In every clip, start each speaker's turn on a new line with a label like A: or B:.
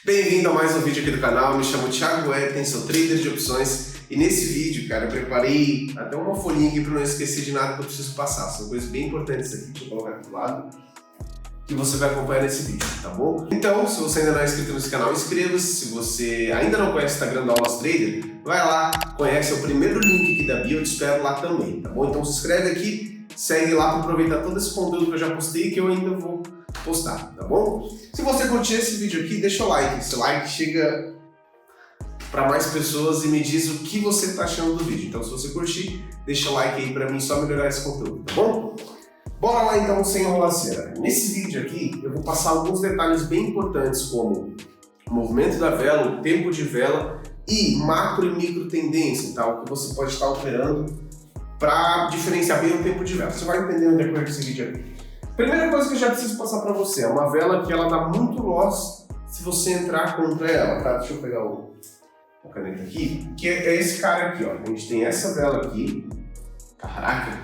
A: Bem-vindo a mais um vídeo aqui do canal, me chamo Thiago Webten, sou trader de opções e nesse vídeo, cara, eu preparei até uma folhinha aqui para não esquecer de nada que eu preciso passar. São coisas bem importantes aqui, deixa eu colocar aqui do lado, que você vai acompanhar nesse vídeo, tá bom? Então, se você ainda não é inscrito nesse canal, inscreva-se. Se você ainda não conhece o Instagram da Aulas Trader, vai lá, conhece o primeiro link aqui da bio, eu te espero lá também, tá bom? Então se inscreve aqui, segue lá para aproveitar todo esse conteúdo que eu já postei e que eu ainda vou postar, tá bom? Se você curtir esse vídeo aqui, deixa o like. Esse like chega para mais pessoas e me diz o que você tá achando do vídeo. Então, se você curtir, deixa o like aí para mim só melhorar esse conteúdo, tá bom? Bora lá então, sem enrolaceira. Nesse vídeo aqui, eu vou passar alguns detalhes bem importantes, como o movimento da vela, o tempo de vela e macro e micro tendência, tá? O que você pode estar operando para diferenciar bem o tempo de vela. Você vai entender no decorrer desse vídeo aqui. Primeira coisa que eu já preciso passar para você é uma vela que ela dá muito loss se você entrar contra ela, tá? Deixa eu pegar a caneta aqui, que é esse cara aqui, ó. A gente tem essa vela aqui. Caraca!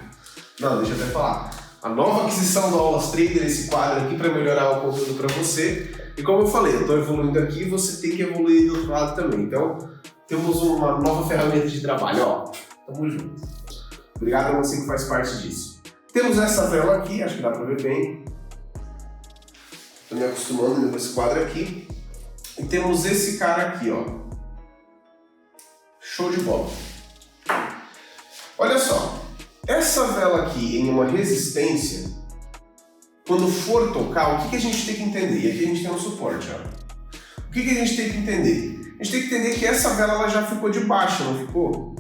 A: Não, deixa eu até falar. A nova aquisição do Aulas Trader, esse quadro aqui para melhorar o conteúdo para você. E como eu falei, eu estou evoluindo aqui, você tem que evoluir do outro lado também. Então, temos uma nova ferramenta de trabalho, ó. Tamo junto. Obrigado a você que faz parte disso. Temos essa vela aqui, acho que dá para ver bem. Estou me acostumando com esse quadro aqui. E temos esse cara aqui, ó. Show de bola. Olha só. Essa vela aqui em uma resistência, quando for tocar, o que a gente tem que entender? E aqui a gente tem um suporte, ó. O que a gente tem que entender? A gente tem que entender que essa vela ela já ficou de baixa, não ficou?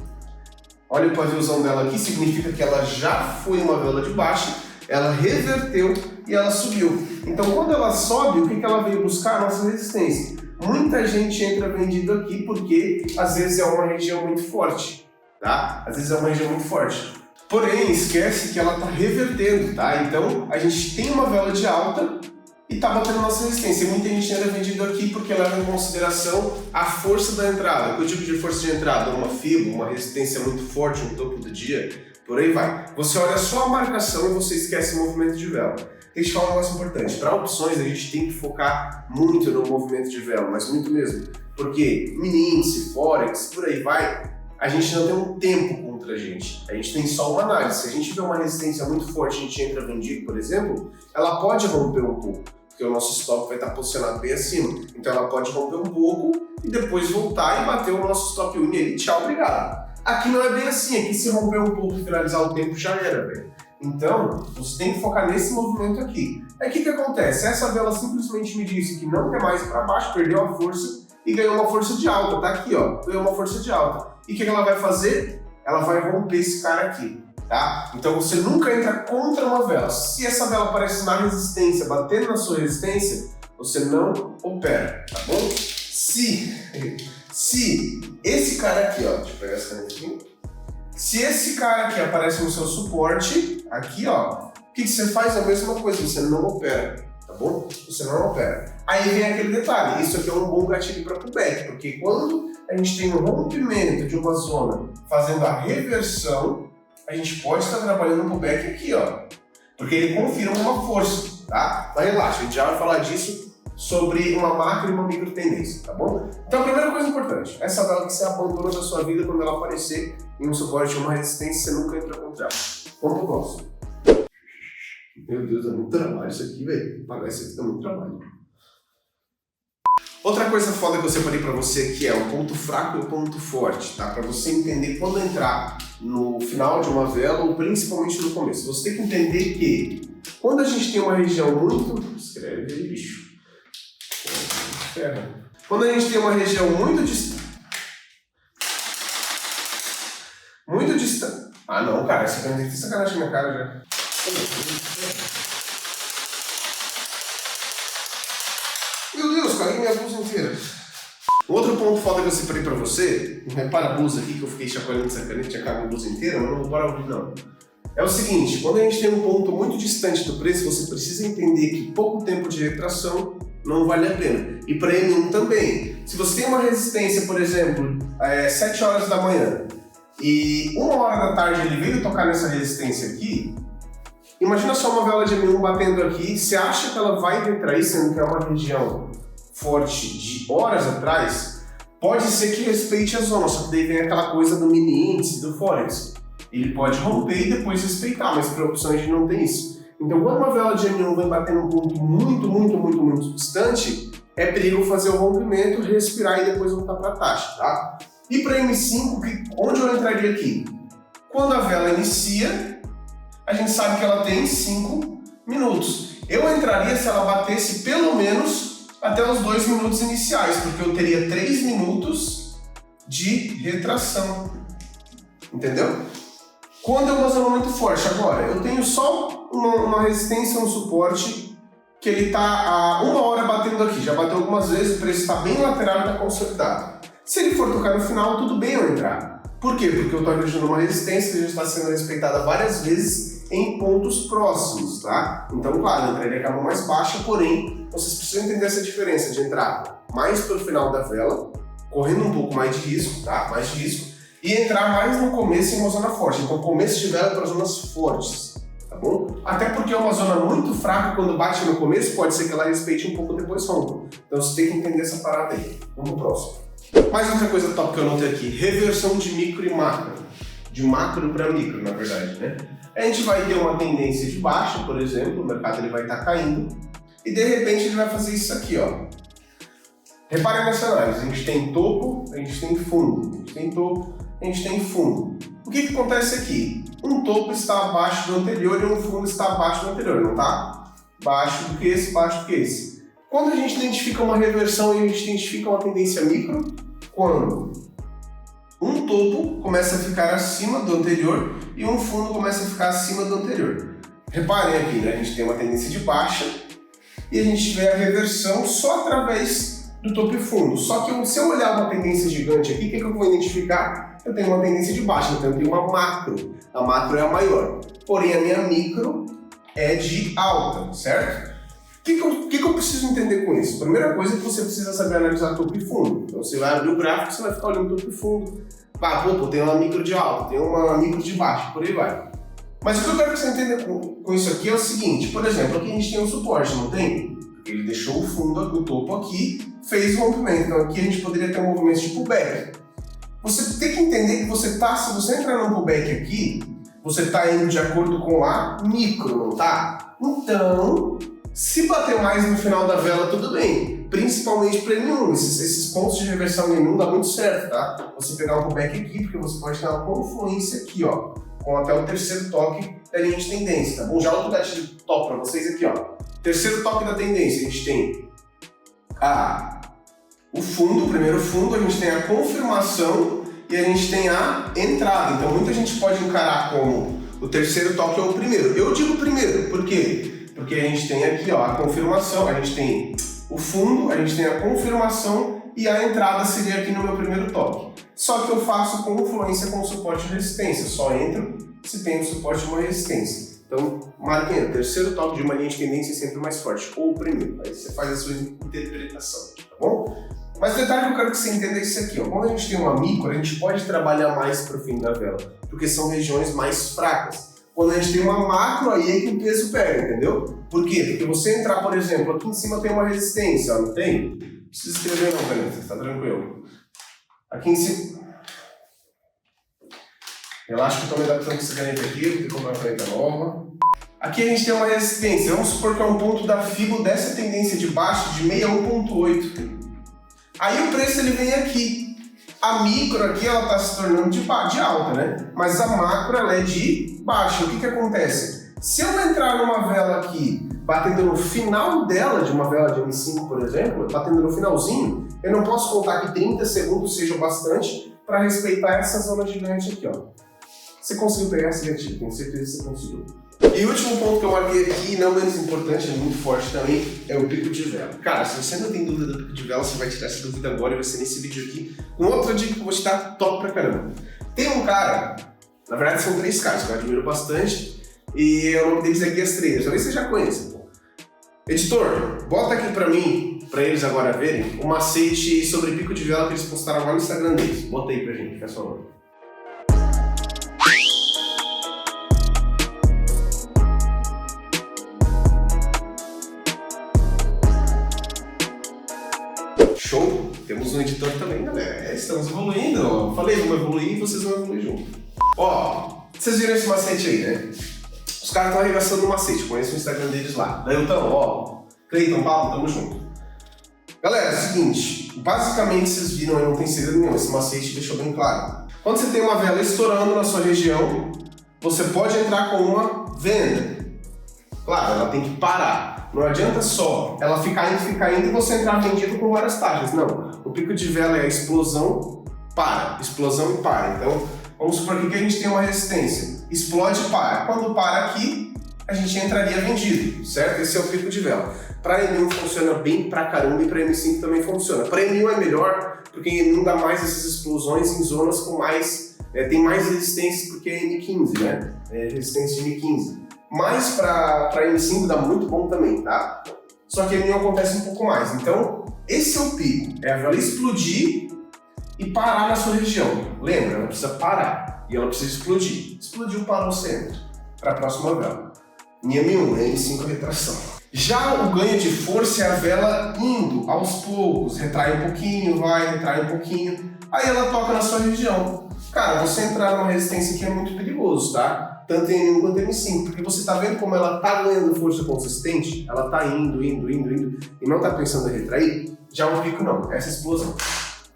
A: Olha o pavilhãozão dela aqui, significa que ela já foi uma vela de baixa, ela reverteu e ela subiu. Então quando ela sobe, o que ela veio buscar? A nossa resistência. Muita gente entra vendido aqui porque às vezes é uma região muito forte, tá? Às vezes é uma região muito forte. Porém, esquece que ela está revertendo, tá? Então a gente tem uma vela de alta e está batendo nossa resistência. E muita gente entra vendido aqui porque leva em consideração a força da entrada. Que tipo de força de entrada? Uma fibra, uma resistência muito forte no topo do dia, por aí vai. Você olha só a marcação e você esquece o movimento de vela. Deixa eu falar um negócio importante. Para opções, a gente tem que focar muito no movimento de vela, mas muito mesmo. Porque mini índice, forex, por aí vai, a gente não tem um tempo contra a gente. A gente tem só uma análise. Se a gente vê uma resistência muito forte, a gente entra vendido, por exemplo, ela pode romper um pouco, porque o nosso stop vai estar posicionado bem acima. Então ela pode romper um pouco e depois voltar e bater o nosso stop win ali. Tchau, obrigado. Aqui não é bem assim. Aqui se romper um pouco e finalizar o tempo já era, velho. Então, você tem que focar nesse movimento aqui. Aí o que acontece? Essa vela simplesmente me disse que não quer mais ir para baixo, perdeu a força e ganhou uma força de alta. Tá aqui, ó. Ganhou uma força de alta. E o que ela vai fazer? Ela vai romper esse cara aqui. Tá? Então você nunca entra contra uma vela. Se essa vela aparece na resistência, batendo na sua resistência, você não opera, tá bom? Se esse cara aqui, ó, deixa eu pegar essa caneta aqui. Se esse cara aqui aparece no seu suporte, aqui, ó, o que você faz? A mesma coisa, você não opera, tá bom? Você não opera. Aí vem aquele detalhe, isso aqui é um bom gatilho para pullback, porque quando a gente tem um rompimento de uma zona fazendo a reversão, a gente pode estar trabalhando no pullback aqui, ó, porque ele confirma uma força, tá? Mas relaxa, a gente já vai falar disso sobre uma macro e uma micro tendência, tá bom? Então a primeira coisa importante, essa vela que você abandona da sua vida quando ela aparecer em um suporte ou uma resistência, você nunca entra contra ela. Vamos pro próximo. Meu Deus, é muito trabalho isso aqui, velho. Pagar isso aqui dá muito trabalho. Outra coisa foda que eu separei pra você aqui é o ponto fraco e o ponto forte, tá? Pra você entender quando entrar no final de uma vela ou principalmente no começo. Você tem que entender que quando a gente tem uma região muito... Escreve aí, bicho. Quando a gente tem uma região muito distante... Muito distante... Ah não, cara, essa caneta tem sacanagem na minha cara já. Meu Deus, caguei minha blusa inteira. Outro ponto foda que eu separei pra você, não repara a blusa aqui que eu fiquei chacoalhando essa caneta e cago a blusa inteira, mas não vou parar o vídeo não. É o seguinte, quando a gente tem um ponto muito distante do preço, você precisa entender que pouco tempo de retração não vale a pena. E para M1 também. Se você tem uma resistência, por exemplo, 7 horas da manhã e 1 hora da tarde ele veio tocar nessa resistência aqui, imagina só uma vela de M1 batendo aqui, você acha que ela vai retrair, sendo que é uma região forte de horas atrás, pode ser que respeite a zona, só que daí vem aquela coisa do mini índice, do Forex. Ele pode romper e depois respeitar, mas para opções a gente não tem isso. Então, quando uma vela de M1 vem bater num ponto muito distante, é perigo fazer o rompimento, respirar e depois voltar para a taxa, tá? E para M5, onde eu entraria aqui? Quando a vela inicia, a gente sabe que ela tem 5 minutos. Eu entraria se ela batesse pelo menos até os 2 minutos iniciais, porque eu teria 3 minutos de retração. Entendeu? Quando é uma zona muito forte, agora, eu tenho só uma resistência, um suporte, que ele está a 1 hora batendo aqui. Já bateu algumas vezes, o preço está bem lateral e está consolidado. Se ele for tocar no final, tudo bem eu entrar. Por quê? Porque eu estou atingindo uma resistência que já está sendo respeitada várias vezes em pontos próximos, tá? Então, claro, eu entraria com a mão mais baixa, porém, vocês precisam entender essa diferença de entrar mais pelo final da vela, correndo um pouco mais de risco, tá? Mais de risco, e entrar mais no começo em uma zona forte. Então, começo de vela para zonas fortes, tá bom? Até porque é uma zona muito fraca, quando bate no começo, pode ser que ela respeite um pouco depois rompa. Então, você tem que entender essa parada aí. Vamos pro próximo. Mais outra coisa top que eu notei aqui, reversão de micro e macro. De macro para micro, na verdade, né? A gente vai ter uma tendência de baixa, por exemplo, o mercado ele vai estar caindo, e de repente ele vai fazer isso aqui, ó. Reparem nessa análise, a gente tem topo, a gente tem fundo, a gente tem topo, a gente tem fundo. O que acontece aqui? Um topo está abaixo do anterior e um fundo está abaixo do anterior, não tá? Baixo do que esse, baixo do que esse. Quando a gente identifica uma reversão e a gente identifica uma tendência micro, quando um topo começa a ficar acima do anterior e um fundo começa a ficar acima do anterior. Reparem aqui, né? A gente tem uma tendência de baixa e a gente vê a reversão só através do topo e fundo. Só que se eu olhar uma tendência gigante aqui, o que eu vou identificar? Eu tenho uma tendência de baixa, então eu tenho uma macro. A macro é a maior. Porém, a minha micro é de alta, certo? O que eu preciso entender com isso? Primeira coisa é que você precisa saber analisar topo e fundo. Então você vai abrir o gráfico, você vai ficar olhando topo e fundo. Pô, tem uma micro de alta, tem uma micro de baixo, por aí vai. Mas o que eu quero que você entenda com isso aqui é o seguinte, por exemplo, aqui a gente tem um suporte, não tem? Ele deixou o fundo, o topo aqui, fez o rompimento. Então aqui a gente poderia ter um movimento de pullback. Você tem que entender que se você entrar num pullback aqui, você está indo de acordo com a micro, não tá? Então, se bater mais no final da vela, tudo bem. Principalmente para M1. Esses pontos de reversão em M1 dá muito certo, tá? Você pegar um pullback aqui, porque você pode ter uma confluência aqui, ó, com até o terceiro toque da linha de tendência, tá bom? Já outro gatilho top para vocês aqui, ó. Terceiro toque da tendência, a gente tem o fundo, o primeiro fundo, a gente tem a confirmação e a gente tem a entrada. Então muita gente pode encarar como o terceiro toque ou o primeiro. Eu digo primeiro, por quê? Porque a gente tem aqui, ó, a confirmação, a gente tem o fundo, a gente tem a confirmação e a entrada seria aqui no meu primeiro toque. Só que eu faço confluência com suporte e resistência, só entro se tem um suporte e uma resistência. Então, marquem aí, o terceiro toque de uma linha de tendência é sempre mais forte, ou o primeiro. Aí você faz a sua interpretação, tá bom? Mas o detalhe que eu quero que você entenda é isso aqui, ó. Quando a gente tem uma micro, a gente pode trabalhar mais para o fim da vela, porque são regiões mais fracas. Quando a gente tem uma macro, aí é que o peso pega, entendeu? Por quê? Porque você entrar, por exemplo, aqui em cima tem uma resistência, ó, não tem? Não precisa escrever não, caneta, tá tranquilo. Aqui em cima... Relaxa que eu tô me adaptando com essa caneta aqui, vou ter que comprar uma caneta nova. Aqui a gente tem uma resistência, vamos supor que é um ponto da Fibo dessa tendência de baixo de 61.8. Aí o preço ele vem aqui. A micro aqui ela está se tornando de alta, né? Mas a macro ela é de baixa. O que acontece? Se eu entrar numa vela aqui, batendo no final dela, de uma vela de M5, por exemplo, batendo no finalzinho, eu não posso contar que 30 segundos seja bastante para respeitar essa zona gigante aqui, ó. Você conseguiu pegar esse gatilho, tenho certeza que você conseguiu. E o último ponto que eu marquei aqui, não menos importante, é muito forte também, é o pico de vela. Cara, se você não tem dúvida do pico de vela, você vai tirar essa dúvida agora e vai ser nesse vídeo aqui com outra dica que eu vou te dar top pra caramba. Tem um cara, na verdade são 3 caras que eu admiro bastante, e o nome deles é Guias Traders, talvez você já conheça. Pô. Editor, bota aqui pra mim, pra eles agora verem, um macete sobre pico de vela que eles postaram lá no Instagram deles. Bota aí pra gente, faz favor. Temos um editor também, galera. Estamos evoluindo, ó. Falei, vamos evoluir e vocês vão evoluir junto. Ó, vocês viram esse macete aí, né? Os caras estão arregaçando o macete, conheço o Instagram deles lá. Dailton, ó, Cleiton, Paulo, tamo junto. Galera, é o seguinte, basicamente vocês viram aí, não tem segredo nenhum, esse macete deixou bem claro. Quando você tem uma vela estourando na sua região, você pode entrar com uma venda. Claro, ela tem que parar. Não adianta só ela ficar indo e você entrar vendido com várias taxas. Não, o pico de vela é a explosão, explosão e para. Então, vamos supor aqui que a gente tem uma resistência. Explode e para. Quando para aqui, a gente entraria vendido, certo? Esse é o pico de vela. Para M1 funciona bem pra caramba e para M5 também funciona. Para M1 é melhor porque M1 dá mais essas explosões em zonas com mais... tem mais resistência porque é M15, né? Resistência de M15. Mas para M5 dá muito bom também, tá? Só que M1 acontece um pouco mais. Então, esse é o pico. É a vela explodir e parar na sua região. Lembra? Ela precisa parar e ela precisa explodir. Explodiu, parou o centro. Para a próxima vela. Em M1, M5 retração. Já o ganho de força é a vela indo aos poucos. Retrai um pouquinho, retrai um pouquinho. Aí ela toca na sua região. Cara, você entrar numa resistência aqui é muito perigoso, tá? Tanto em M1 quanto em M5, porque você tá vendo como ela tá ganhando força consistente, ela tá indo, e não tá pensando em retrair, já um pico não, essa explosão.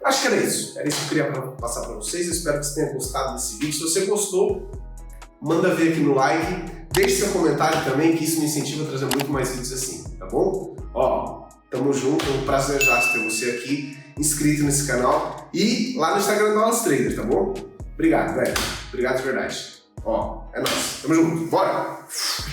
A: Acho que era isso que eu queria passar pra vocês, eu espero que você tenha gostado desse vídeo. Se você gostou, manda ver aqui no like, deixe seu comentário também, que isso me incentiva a trazer muito mais vídeos assim, tá bom? Ó, tamo junto, é um prazer já ter você aqui, inscrito nesse canal e lá no Instagram do Wallace Trader, tá bom? Obrigado, velho. Obrigado de verdade. Ó, é nóis. Tamo junto. Bora!